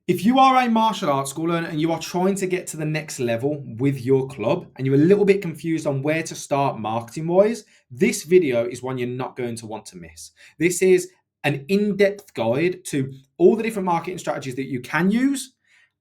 If you are a martial arts school learner and you are trying to get to the next level with your club and you're a little bit confused on where to start marketing wise, this video is one you're not going to want to miss. This is an in-depth guide to all the different marketing strategies that you can use.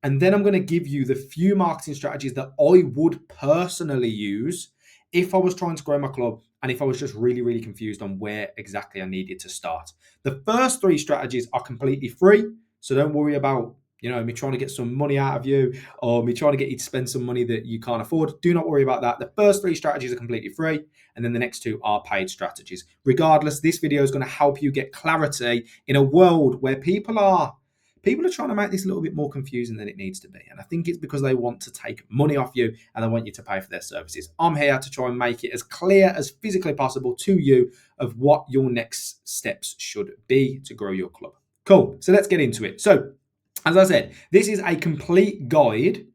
And then I'm going to give you the few marketing strategies that I would personally use if I was trying to grow my club and if I was just really, really confused on where exactly I needed to start. The first three strategies are completely free. So don't worry about me trying to get some money out of you or me trying to get you to spend some money that you can't afford. Do not worry about that. The first three strategies are completely free. And then the next two are paid strategies. Regardless, this video is going to help you get clarity in a world where people are trying to make this a little bit more confusing than it needs to be. And I think it's because they want to take money off you and they want you to pay for their services. I'm here to try and make it as clear as physically possible to you of what your next steps should be to grow your club. Cool. So let's get into it. So, as I said, this is a complete guide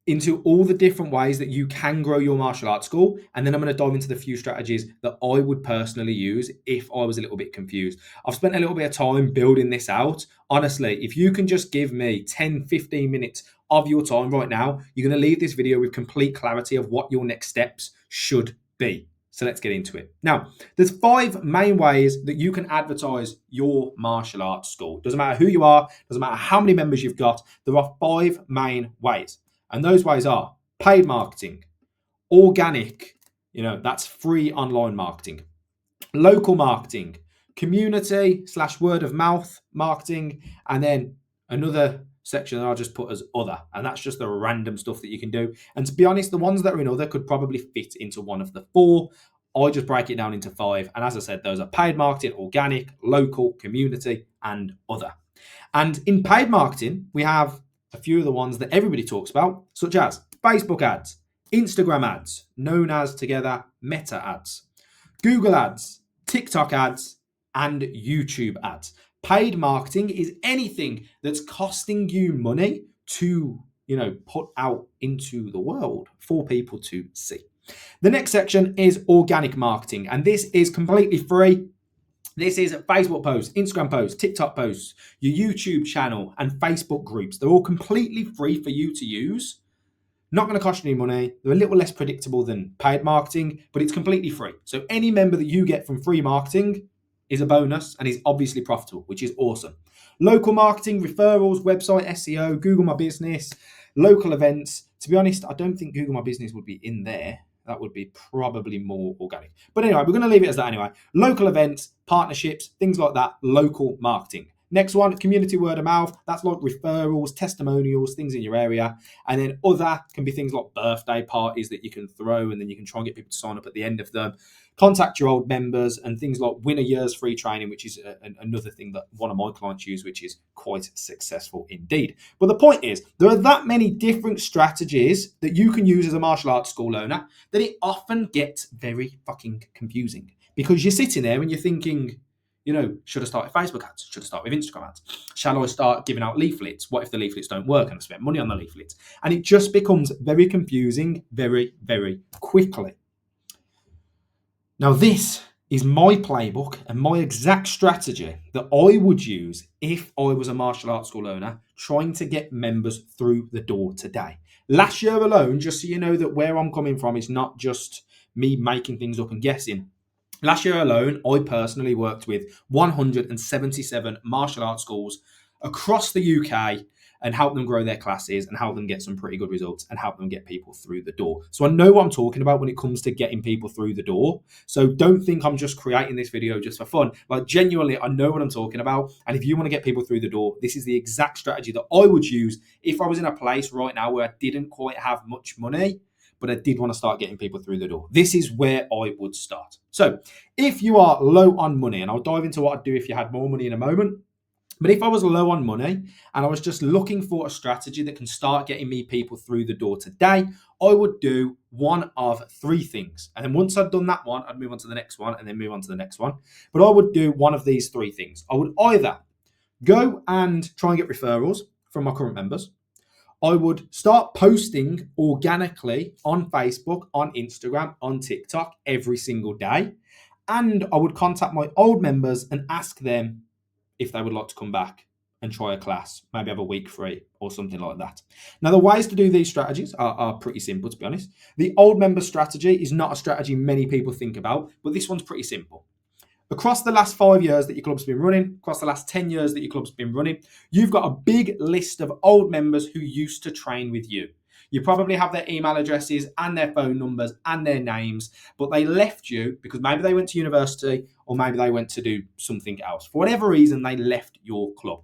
into all the different ways that you can grow your martial arts school. And then I'm going to dive into the few strategies that I would personally use if I was a little bit confused. I've spent a little bit of time building this out. Honestly, if you can just give me 10, 15 minutes of your time right now, you're going to leave this video with complete clarity of what your next steps should be. So let's get into it. Now, there's 5 main ways that you can advertise your martial arts school. Doesn't matter who you are, doesn't matter how many members you've got. There are 5 main ways. And those ways are paid marketing, organic, that's free online marketing, local marketing, community / word of mouth marketing, and then another section that I'll just put as other. And that's just the random stuff that you can do. And to be honest, the ones that are in other could probably fit into one of the 4. I just break it down into 5. And as I said, those are paid marketing, organic, local, community, and other. And in paid marketing, we have a few of the ones that everybody talks about, such as Facebook ads, Instagram ads, known as together Meta ads, Google ads, TikTok ads, and YouTube ads. Paid marketing is anything that's costing you money to, put out into the world for people to see. The next section is organic marketing, and this is completely free. This is Facebook posts, Instagram posts, TikTok posts, your YouTube channel, and Facebook groups. They're all completely free for you to use. Not going to cost you any money. They're a little less predictable than paid marketing, but it's completely free. So any member that you get from free marketing is a bonus and is obviously profitable, which is awesome. Local marketing, referrals, website SEO, Google My Business, local events. To be honest, I don't think Google My Business would be in there. That would be probably more organic. But anyway, we're going to leave it as that anyway. Local events, partnerships, things like that, local marketing. Next one, community word of mouth. That's like referrals, testimonials, things in your area. And then other can be things like birthday parties that you can throw and then you can try and get people to sign up at the end of them. Contact your old members and things like win a year's free training, which is another thing that one of my clients use, which is quite successful indeed. But the point is, there are that many different strategies that you can use as a martial arts school owner that it often gets very fucking confusing because you're sitting there and you're thinking, should I start with Facebook ads? Should I start with Instagram ads? Shall I start giving out leaflets? What if the leaflets don't work and I spend money on the leaflets? And it just becomes very confusing very, very quickly. Now, this is my playbook and my exact strategy that I would use if I was a martial arts school owner trying to get members through the door today. Last year alone, just so you know that where I'm coming from is not just me making things up and guessing. Last year alone, I personally worked with 177 martial arts schools across the UK and helped them grow their classes and help them get some pretty good results and help them get people through the door. So I know what I'm talking about when it comes to getting people through the door. So don't think I'm just creating this video just for fun. Like genuinely, I know what I'm talking about. And if you want to get people through the door, this is the exact strategy that I would use if I was in a place right now where I didn't quite have much money, but I did want to start getting people through the door. This is where I would start. So if you are low on money, and I'll dive into what I'd do if you had more money in a moment, but if I was low on money and I was just looking for a strategy that can start getting me people through the door today, I would do one of 3 things. And then once I'd done that one, I'd move on to the next one and then move on to the next one. But I would do one of these 3 things. I would either go and try and get referrals from my current members. I would start posting organically on Facebook, on Instagram, on TikTok every single day. And I would contact my old members and ask them if they would like to come back and try a class, maybe have a week free or something like that. Now, the ways to do these strategies are pretty simple, to be honest. The old member strategy is not a strategy many people think about, but this one's pretty simple. Across the last 5 years that your club's been running, across the last 10 years that your club's been running, you've got a big list of old members who used to train with you. You probably have their email addresses and their phone numbers and their names, but they left you because maybe they went to university or maybe they went to do something else. For whatever reason, they left your club.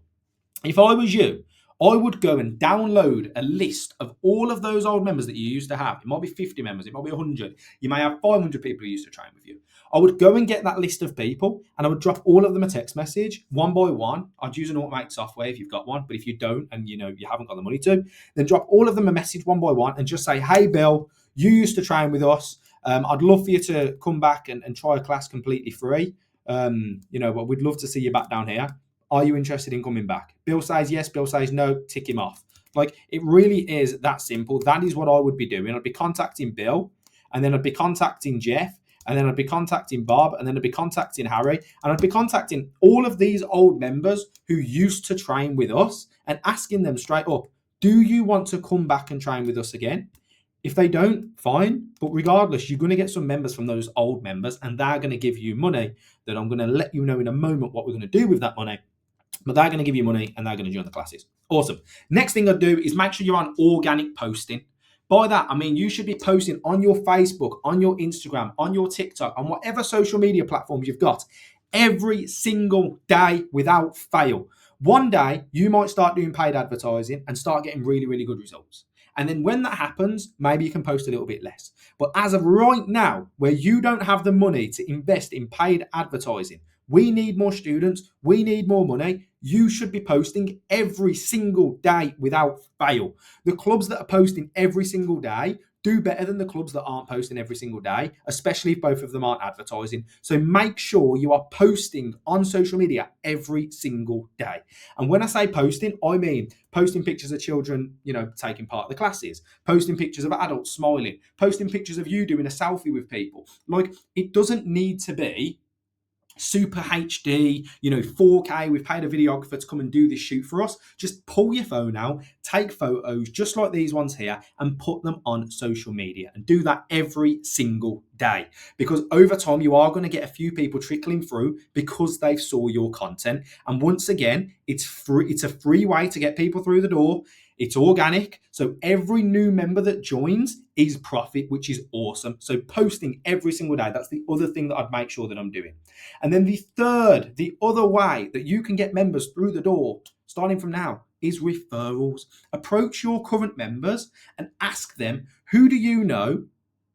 If I was you, I would go and download a list of all of those old members that you used to have. It might be 50 members, it might be 100. You may have 500 people who used to train with you. I would go and get that list of people and I would drop all of them a text message one by one. I'd use an automated software if you've got one, but if you don't and you haven't got the money to, then drop all of them a message one by one and just say, hey, Bill, you used to train with us. I'd love for you to come back and try a class completely free. But we'd love to see you back down here. Are you interested in coming back? Bill says yes, Bill says no, tick him off. Like, it really is that simple. That is what I would be doing. I'd be contacting Bill, and then I'd be contacting Jeff, and then I'd be contacting Bob, and then I'd be contacting Harry, and I'd be contacting all of these old members who used to train with us and asking them straight up, do you want to come back and train with us again? If they don't, fine. But regardless, you're going to get some members from those old members, and they're going to give you money that I'm going to let you know in a moment what we're going to do with that money. But they're going to give you money and they're going to join the classes. Awesome. Next thing I'd do is make sure you're on organic posting. By that, I mean you should be posting on your Facebook, on your Instagram, on your TikTok, on whatever social media platforms you've got every single day without fail. One day, you might start doing paid advertising and start getting really, really good results. And then when that happens, maybe you can post a little bit less. But as of right now, where you don't have the money to invest in paid advertising, we need more students, we need more money. You should be posting every single day without fail. The clubs that are posting every single day do better than the clubs that aren't posting every single day, especially if both of them aren't advertising. So make sure you are posting on social media every single day. And when I say posting, I mean posting pictures of children, taking part of the classes, posting pictures of adults smiling, posting pictures of you doing a selfie with people. Like, it doesn't need to be super HD, 4K. We've paid a videographer to come and do this shoot for us. Just pull your phone out, take photos just like these ones here and put them on social media, and do that every single day, because over time you are going to get a few people trickling through because they've saw your content. And once again, it's free. It's a free way to get people through the door. It's organic. So every new member that joins is profit, which is awesome. So posting every single day, that's the other thing that I'd make sure that I'm doing. And then the other way that you can get members through the door, starting from now, is referrals. Approach your current members and ask them, who do you know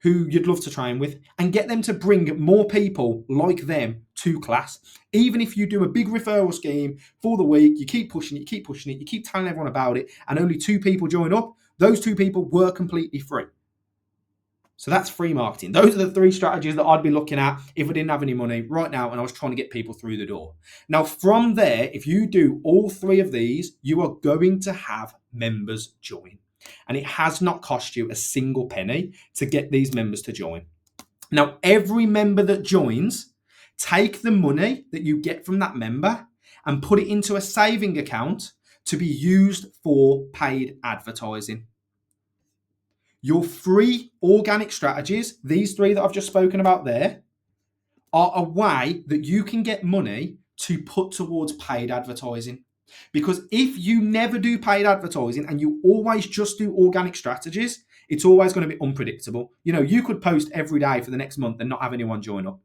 who you'd love to train with, and get them to bring more people like them to class. Even if you do a big referral scheme for the week, you keep pushing it, you keep telling everyone about it, and only 2 people join up, those 2 people were completely free. So that's free marketing. Those are the 3 strategies that I'd be looking at if I didn't have any money right now and I was trying to get people through the door. Now, from there, if you do all 3 of these, you are going to have members join. And it has not cost you a single penny to get these members to join. Now, every member that joins, take the money that you get from that member and put it into a saving account to be used for paid advertising. Your free organic strategies, these 3 that I've just spoken about there, are a way that you can get money to put towards paid advertising. Because if you never do paid advertising and you always just do organic strategies, it's always going to be unpredictable. You could post every day for the next month and not have anyone join up.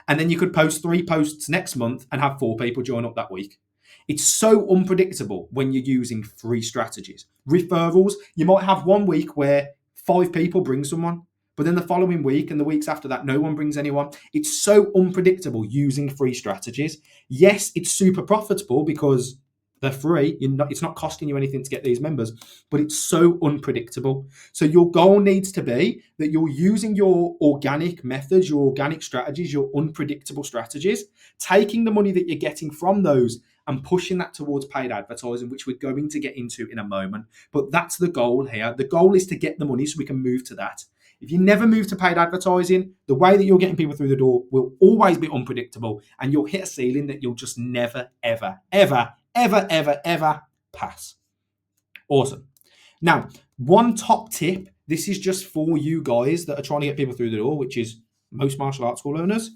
And then you could post 3 posts next month and have 4 people join up that week. It's so unpredictable when you're using free strategies. Referrals, you might have one week where 5 people bring someone, but then the following week and the weeks after that, no one brings anyone. It's so unpredictable using free strategies. Yes, it's super profitable because they're free. It's not costing you anything to get these members, but it's so unpredictable. So your goal needs to be that you're using your organic methods, your organic strategies, your unpredictable strategies, taking the money that you're getting from those and pushing that towards paid advertising, which we're going to get into in a moment. But that's the goal here. The goal is to get the money so we can move to that. If you never move to paid advertising, the way that you're getting people through the door will always be unpredictable, and you'll hit a ceiling that you'll just never, ever, ever, Ever, ever, ever pass. Awesome. Now, one top tip, this is just for you guys that are trying to get people through the door, which is most martial arts school owners.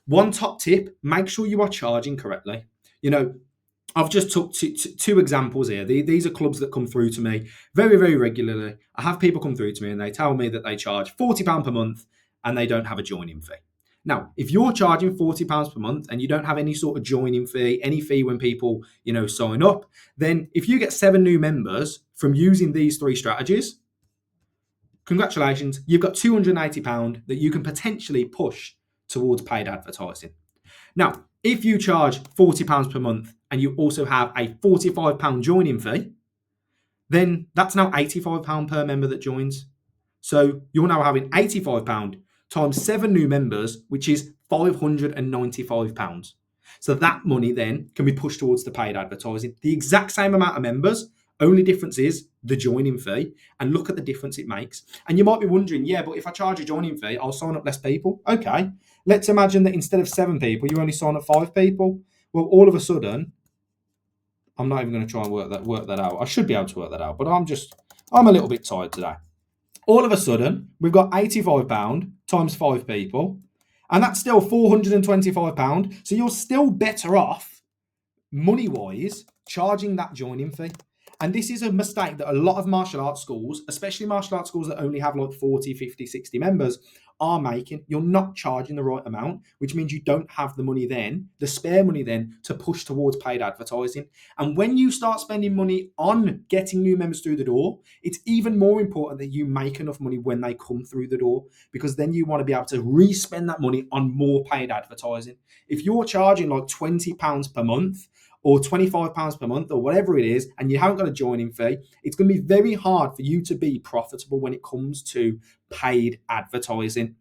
One top tip, make sure you are charging correctly. You know, I've just took two examples here. These are clubs that come through to me very, very regularly. I have people come through to me and they tell me that they charge £40 per month and they don't have a joining fee. Now, if you're charging £40 per month and you don't have any sort of joining fee, any fee when people, sign up, then if you get 7 new members from using these 3 strategies, congratulations, you've got £280 that you can potentially push towards paid advertising. Now, if you charge £40 per month and you also have a £45 joining fee, then that's now £85 per member that joins. So you're now having £85 times 7 new members, which is £595. So that money then can be pushed towards the paid advertising. The exact same amount of members, only difference is the joining fee, and look at the difference it makes. And you might be wondering, yeah, but if I charge a joining fee, I'll sign up less people. Okay, let's imagine that instead of 7 people, you only sign up 5 people. Well, all of a sudden, I'm not even going to try and work that out. I should be able to work that out, but I'm a little bit tired today. All of a sudden, we've got £85 times 5 people, and that's still £425. So you're still better off, money-wise, charging that joining fee. And this is a mistake that a lot of martial arts schools, especially martial arts schools that only have like 40, 50, 60 members, are making. You're not charging the right amount, which means you don't have the money then, the spare money then, to push towards paid advertising. And when you start spending money on getting new members through the door, it's even more important that you make enough money when they come through the door, because then you want to be able to re-spend that money on more paid advertising. If you're charging like £20 per month, or £25 per month, or whatever it is, and you haven't got a joining fee, it's going to be very hard for you to be profitable when it comes to paid advertising.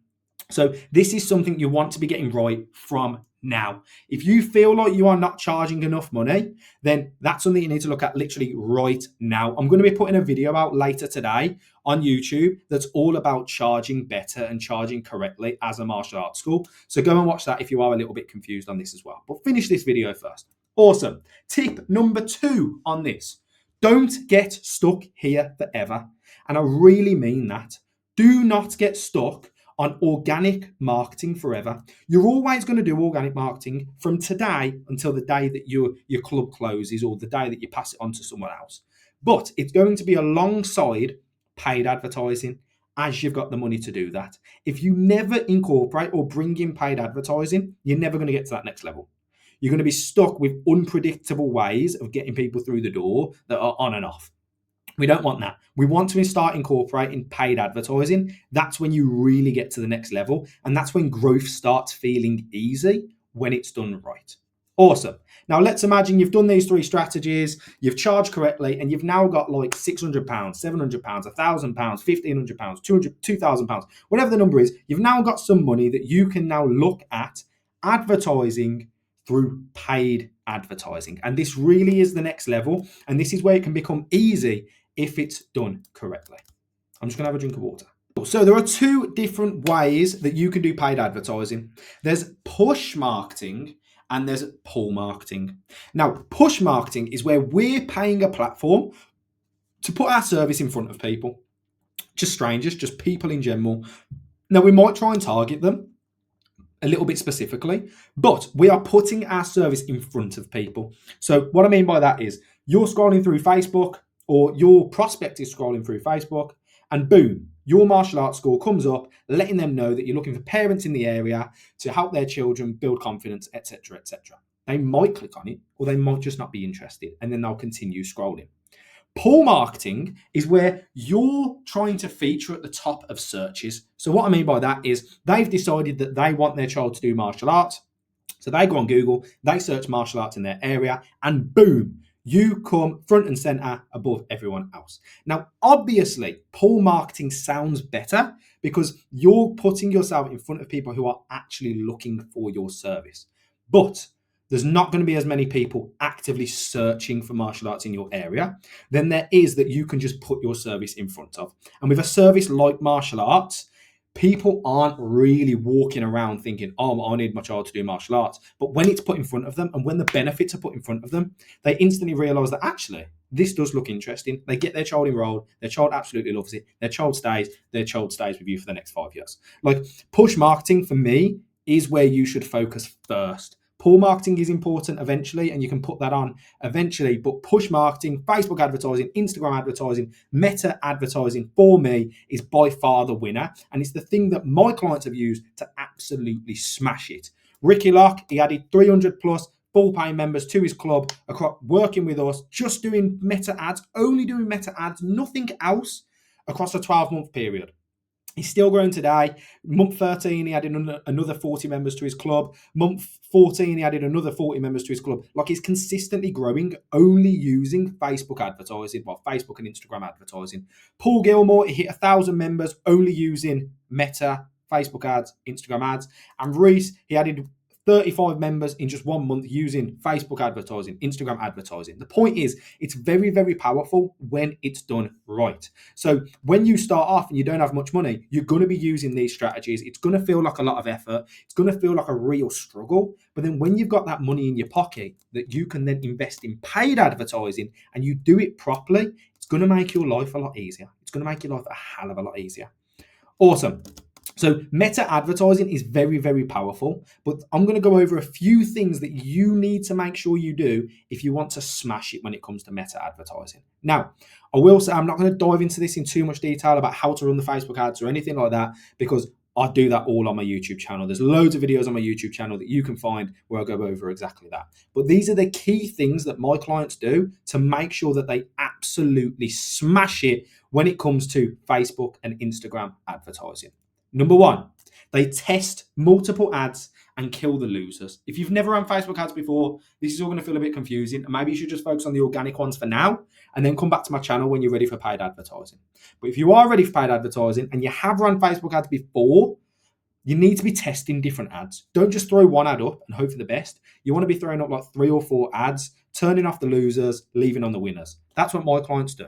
So this is something you want to be getting right from now. If you feel like you are not charging enough money, then that's something you need to look at literally right now. I'm going to be putting a video out later today on YouTube that's all about charging better and charging correctly as a martial arts school. So go and watch that if you are a little bit confused on this as well. But finish this video first. Awesome. Tip number 2 on this. Don't get stuck here forever. And I really mean that. Do not get stuck on organic marketing forever. You're always going to do organic marketing from today until the day that your club closes or the day that you pass it on to someone else. But it's going to be alongside paid advertising as you've got the money to do that. If you never incorporate or bring in paid advertising, you're never going to get to that next level. You're going to be stuck with unpredictable ways of getting people through the door that are on and off. We don't want that. We want to start incorporating paid advertising. That's when you really get to the next level. And that's when growth starts feeling easy, when it's done right. Awesome. Now let's imagine you've done these 3 strategies, you've charged correctly, and you've now got like £600, £700, £1,000, £1,500, £2,000, whatever the number is. You've now got some money that you can now look at advertising through paid advertising. And this really is the next level. And this is where it can become easy if it's done correctly. I'm just going to have a drink of water. So there are 2 different ways that you can do paid advertising. There's push marketing and there's pull marketing. Now, push marketing is where we're paying a platform to put our service in front of people, just strangers, just people in general. Now, we might try and target them a little bit specifically, but we are putting our service in front of people. So what I mean by that is you're scrolling through Facebook, or your prospect is scrolling through Facebook, and boom, your martial arts school comes up, letting them know that you're looking for parents in the area to help their children build confidence, etc., etc. They might click on it, or they might just not be interested, and then they'll continue scrolling. Pull marketing is where you're trying to feature at the top of searches. So what I mean by that is they've decided that they want their child to do martial arts. So they go on Google, they search martial arts in their area, and boom, you come front and center above everyone else. Now, obviously, pull marketing sounds better because you're putting yourself in front of people who are actually looking for your service. But there's not going to be as many people actively searching for martial arts in your area than there is that you can just put your service in front of. And with a service like martial arts, People aren't really walking around thinking, oh, I need my child to do martial arts. But when it's put in front of them and when the benefits are put in front of them, they instantly realize that actually this does look interesting. They get their child enrolled. Their child absolutely loves it. Their child stays with you for the next 5 years. Like, push marketing for me is where you should focus first. Pull marketing is important eventually, and you can put that on eventually, but push marketing, Facebook advertising, Instagram advertising, meta advertising for me is by far the winner. And it's the thing that my clients have used to absolutely smash it. Ricky Locke, he added 300 plus full paying members to his club, across working with us, just doing meta ads, only doing meta ads, nothing else, across a 12-month period. He's still growing today. Month 13, he added another 40 members to his club. Month 14, he added another 40 members to his club. Like, he's consistently growing, only using Facebook advertising, well, Facebook and Instagram advertising. Paul Gilmore, he hit 1,000 members, only using Meta, Facebook ads, Instagram ads. And Reese, he added 35 members in just 1 month using Facebook advertising, Instagram advertising. The point is, it's very, very powerful when it's done right. So when you start off and you don't have much money, you're going to be using these strategies. It's going to feel like a lot of effort. It's going to feel like a real struggle. But then when you've got that money in your pocket that you can then invest in paid advertising and you do it properly, it's going to make your life a lot easier. It's going to make your life a hell of a lot easier. Awesome. So meta advertising is very, very powerful, but I'm going to go over a few things that you need to make sure you do if you want to smash it when it comes to meta advertising. Now, I will say I'm not going to dive into this in too much detail about how to run the Facebook ads or anything like that, because I do that all on my YouTube channel. There's loads of videos on my YouTube channel that you can find where I go over exactly that. But these are the key things that my clients do to make sure that they absolutely smash it when it comes to Facebook and Instagram advertising. Number one, they test multiple ads and kill the losers. If you've never run Facebook ads before, this is all going to feel a bit confusing. And maybe you should just focus on the organic ones for now and then come back to my channel when you're ready for paid advertising. But if you are ready for paid advertising and you have run Facebook ads before, you need to be testing different ads. Don't just throw one ad up and hope for the best. You want to be throwing up like 3 or 4 ads, turning off the losers, leaving on the winners. That's what my clients do.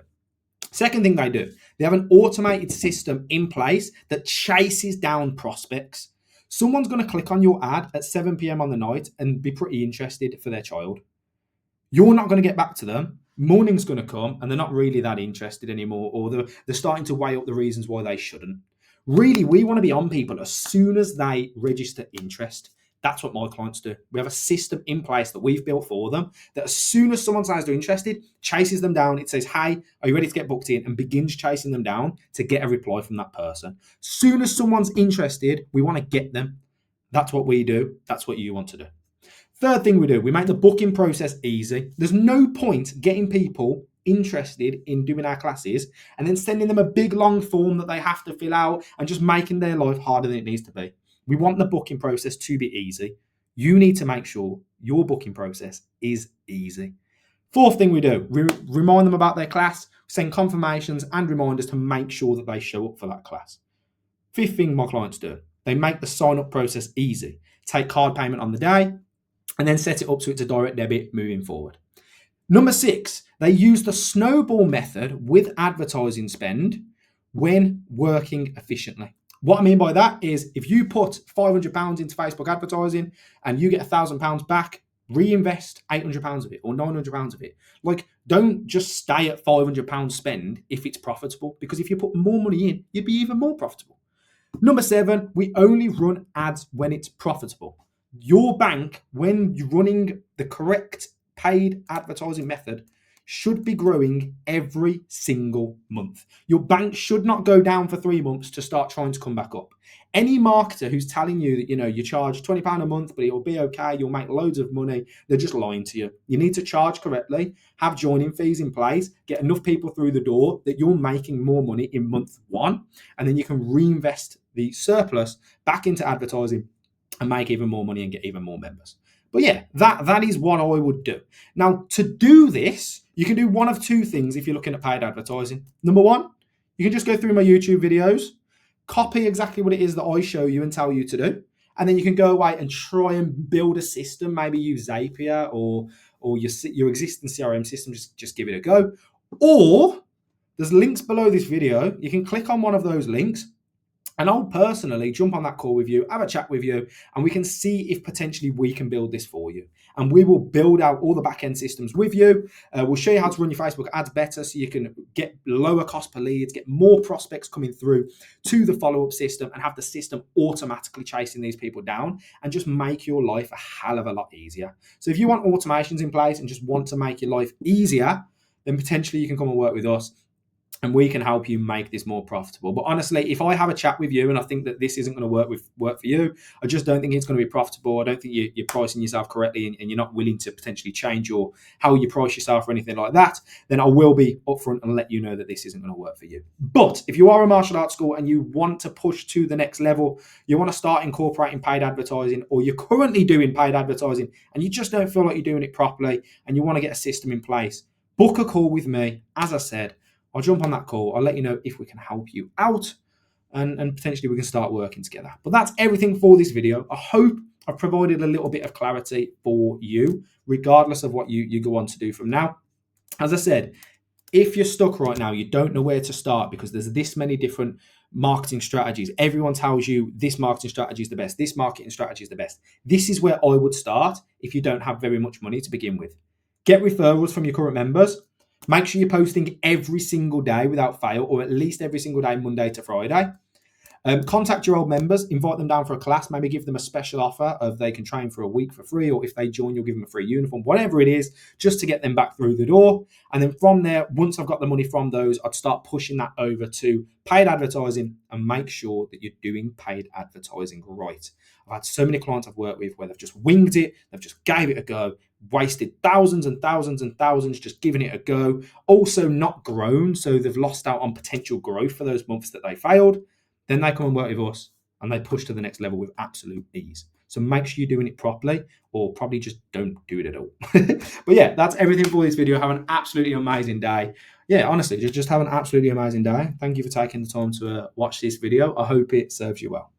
Second thing they do, they have an automated system in place that chases down prospects. Someone's going to click on your ad at 7 p.m. on the night and be pretty interested for their child. You're not going to get back to them. Morning's going to come and they're not really that interested anymore, or they're starting to weigh up the reasons why they shouldn't. Really, we want to be on people as soon as they register interest. That's what my clients do. We have a system in place that we've built for them that as soon as someone says they're interested, chases them down. It says, hey, are you ready to get booked in? And begins chasing them down to get a reply from that person. As soon as someone's interested, we want to get them. That's what we do. That's what you want to do. Third thing we do, we make the booking process easy. There's no point getting people interested in doing our classes and then sending them a big long form that they have to fill out and just making their life harder than it needs to be. We want the booking process to be easy. You need to make sure your booking process is easy. Fourth thing we do, we remind them about their class, send confirmations and reminders to make sure that they show up for that class. Fifth thing my clients do, they make the sign-up process easy. Take card payment on the day and then set it up so it's a direct debit moving forward. Number 6, they use the snowball method with advertising spend when working efficiently. What I mean by that is if you put £500 into Facebook advertising and you get £1,000 back, reinvest £800 of it or £900 of it. Like, don't just stay at £500 spend if it's profitable, because if you put more money in, you'd be even more profitable. Number 7, we only run ads when it's profitable. Your bank, when you're running the correct paid advertising method, should be growing every single month. Your bank should not go down for 3 months to start trying to come back up. Any marketer who's telling you that, you charge £20 a month, but it'll be okay, you'll make loads of money, they're just lying to you. You need to charge correctly, have joining fees in place, get enough people through the door that you're making more money in month 1, and then you can reinvest the surplus back into advertising and make even more money and get even more members. But yeah, that is what I would do. Now, to do this, you can do one of 2 things if you're looking at paid advertising. Number 1, you can just go through my YouTube videos, copy exactly what it is that I show you and tell you to do, and then you can go away and try and build a system, maybe use Zapier or your existing CRM system, just give it a go. Or there's links below this video. You can click on one of those links And I'll personally jump on that call with you, have a chat with you, and we can see if potentially we can build this for you. And we will build out all the back-end systems with you. We'll show you how to run your Facebook ads better so you can get lower cost per leads, get more prospects coming through to the follow-up system, and have the system automatically chasing these people down and just make your life a hell of a lot easier. So if you want automations in place and just want to make your life easier, then potentially you can come and work with us, and we can help you make this more profitable. But honestly, if I have a chat with you and I think that this isn't going to work for you, I just don't think it's going to be profitable. I don't think you're pricing yourself correctly, and you're not willing to potentially change how you price yourself or anything like that, then I will be upfront and let you know that this isn't going to work for you. But if you are a martial arts school and you want to push to the next level, you want to start incorporating paid advertising, or you're currently doing paid advertising and you just don't feel like you're doing it properly and you want to get a system in place, book a call with me. As I said, I'll jump on that call. I'll let you know if we can help you out, and potentially we can start working together. But that's everything for this video. I hope I've provided a little bit of clarity for you, regardless of what you go on to do from now. As I said, if you're stuck right now, you don't know where to start because there's this many different marketing strategies. Everyone tells you this marketing strategy is the best. This marketing strategy is the best. This is where I would start if you don't have very much money to begin with. Get referrals from your current members. Make sure you're posting every single day without fail, or at least every single day, Monday to Friday. Contact your old members, invite them down for a class, maybe give them a special offer of they can train for a week for free, or if they join, you'll give them a free uniform, whatever it is, just to get them back through the door. And then from there, once I've got the money from those, I'd start pushing that over to paid advertising and make sure that you're doing paid advertising right. I've had so many clients I've worked with where they've just winged it, they've just gave it a go, wasted thousands and thousands and thousands just giving it a go, also not grown, so they've lost out on potential growth for those months that they failed. Then they come and work with us and they push to the next level with absolute ease. So make sure you're doing it properly, or probably just don't do it at all. But yeah, that's everything for this video. Have an absolutely amazing day. Yeah, honestly, just have an absolutely amazing day. Thank you for taking the time to watch this video. I hope it serves you well.